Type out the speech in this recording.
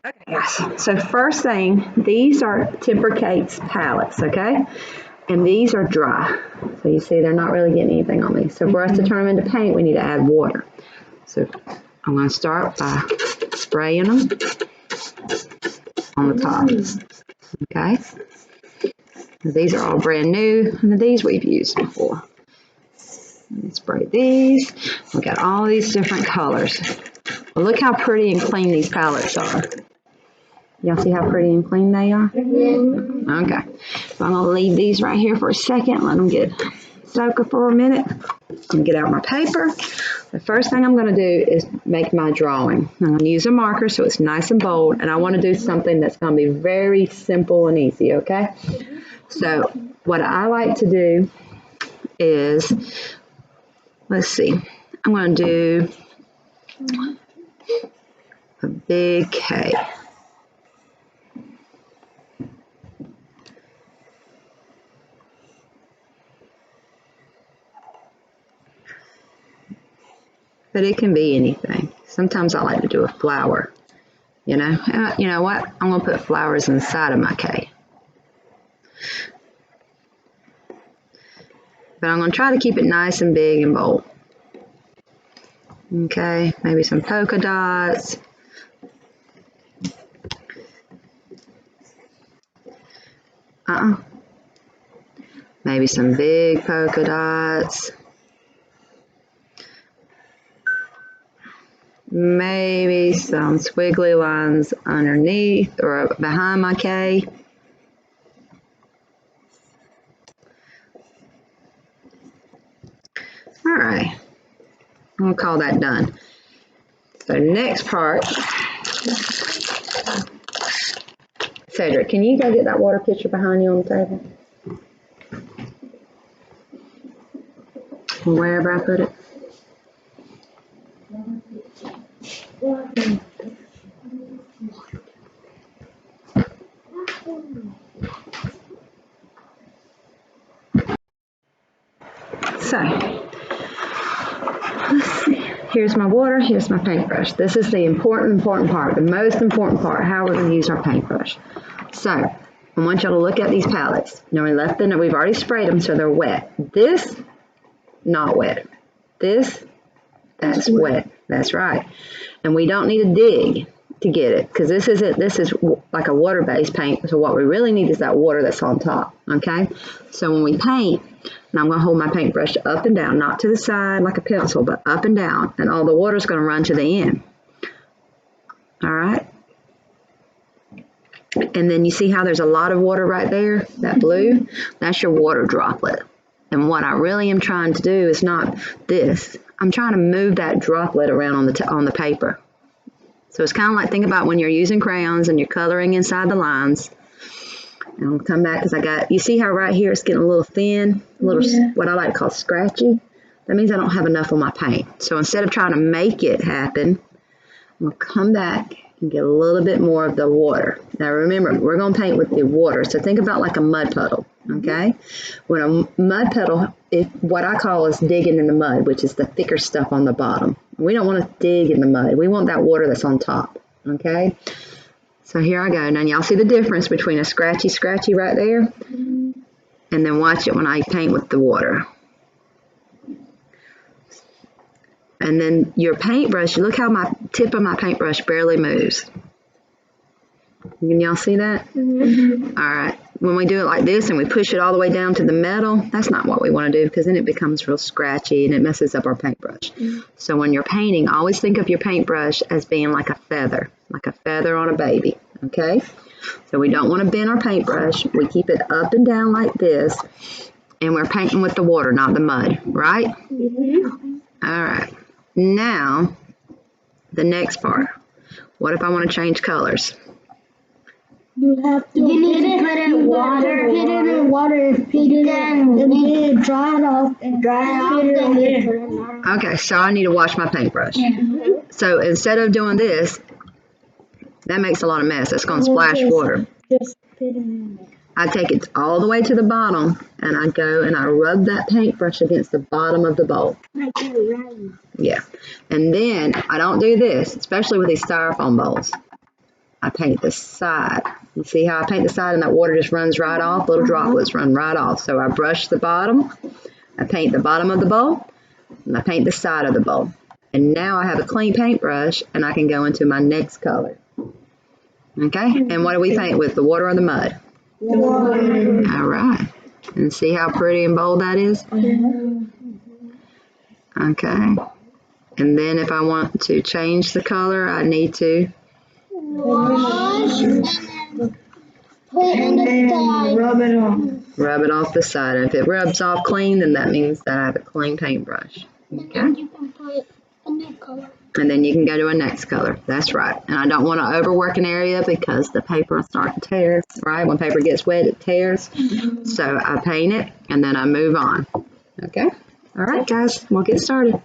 Okay, guys. So first thing, these are Tempera Cake's palettes, okay? And these are dry. So you see they're not really getting anything on these. So for us to turn them into paint, we need to add water. So I'm going to start by spraying them on the top, okay? These are all brand new, and these we've used before. Let's spray these. We got all these different colors. Well, look how pretty and clean these palettes are. Y'all see how pretty and clean they are? Okay. So I'm going to leave these right here for a second. Let them get soaking for a minute. I'm going to get out my paper. The first thing I'm going to do is make my drawing. I'm going to use a marker so it's nice and bold. And I want to do something that's going to be very simple and easy, okay? So what I like to do is, let's see, I'm going to do a big K. But it can be anything. Sometimes I like to do a flower, you know. You know what? I'm going to put flowers inside of my K. But I'm going to try to keep it nice and big and bold. Okay, maybe some polka dots. Maybe some big polka dots. Maybe some squiggly lines underneath or behind my K. All right, I'm gonna call that done. So next part, Cedric, can you go get that water pitcher behind you on the table? Wherever I put it. So, let's see. Here's my water, here's my paintbrush. This is the important part, the most important part, how we're going to use our paintbrush. So, I want y'all to look at these palettes. Now, we've already sprayed them, so they're wet. This, not wet. This, that's wet. That's right. And we don't need to dig to get it, because this is like a water-based paint, so what we really need is that water that's on top, okay? So when we paint, and I'm going to hold my paintbrush up and down, not to the side like a pencil, but up and down, and all the water's going to run to the end. All right? And then you see how there's a lot of water right there, that blue? That's your water droplet. And what I really am trying to do is not this. I'm trying to move that droplet around on the paper. So it's kind of like, think about when you're using crayons and you're coloring inside the lines. And I'll come back because you see how right here it's getting a little thin, what I like to call scratchy. That means I don't have enough on my paint. So instead of trying to make it happen, I'm going to come back and get a little bit more of the water. Now remember, we're going to paint with the water. So think about like a mud puddle, okay? When a mud puddle, what I call is digging in the mud, which is the thicker stuff on the bottom. We don't want to dig in the mud. We want that water that's on top, okay? So here I go. Now y'all see the difference between a scratchy right there? And then watch it when I paint with the water. And then your paintbrush, look how my tip of my paintbrush barely moves. Can y'all see that? Mm-hmm. All right. When we do it like this and we push it all the way down to the metal, that's not what we want to do because then it becomes real scratchy and it messes up our paintbrush. Mm-hmm. So when you're painting, always think of your paintbrush as being like a feather on a baby, okay? So we don't want to bend our paintbrush. We keep it up and down like this, and we're painting with the water, not the mud, right? Mm-hmm. All right. Now, the next part. What if I want to change colors? You have to put it in water, and then dry it off, Okay, so I need to wash my paintbrush. Mm-hmm. So instead of doing this, that makes a lot of mess. It's going to splash water. Just put it in there. I take it all the way to the bottom, and I go and I rub that paintbrush against the bottom of the bowl. Yeah. And then I don't do this, especially with these styrofoam bowls. I paint the side. You see how I paint the side and that water just runs right off? Little droplets run right off. So I brush the bottom, I paint the bottom of the bowl, and I paint the side of the bowl. And now I have a clean paintbrush and I can go into my next color. Okay, and what do we paint with, the water or the mud? Water. All right, and see how pretty and bold that is? Okay, and then if I want to change the color, I need to Wash and then put in the side. Rub it off. rub it off the side. And if it rubs off clean, then that means that I have a clean paintbrush. Okay, And then you can put a new color. and then you can go to a next color. That's right. And I don't want to overwork an area because the paper will start to tear, right? When paper gets wet, it tears. So I paint it and then I move on. Okay? All right, guys, we'll get started.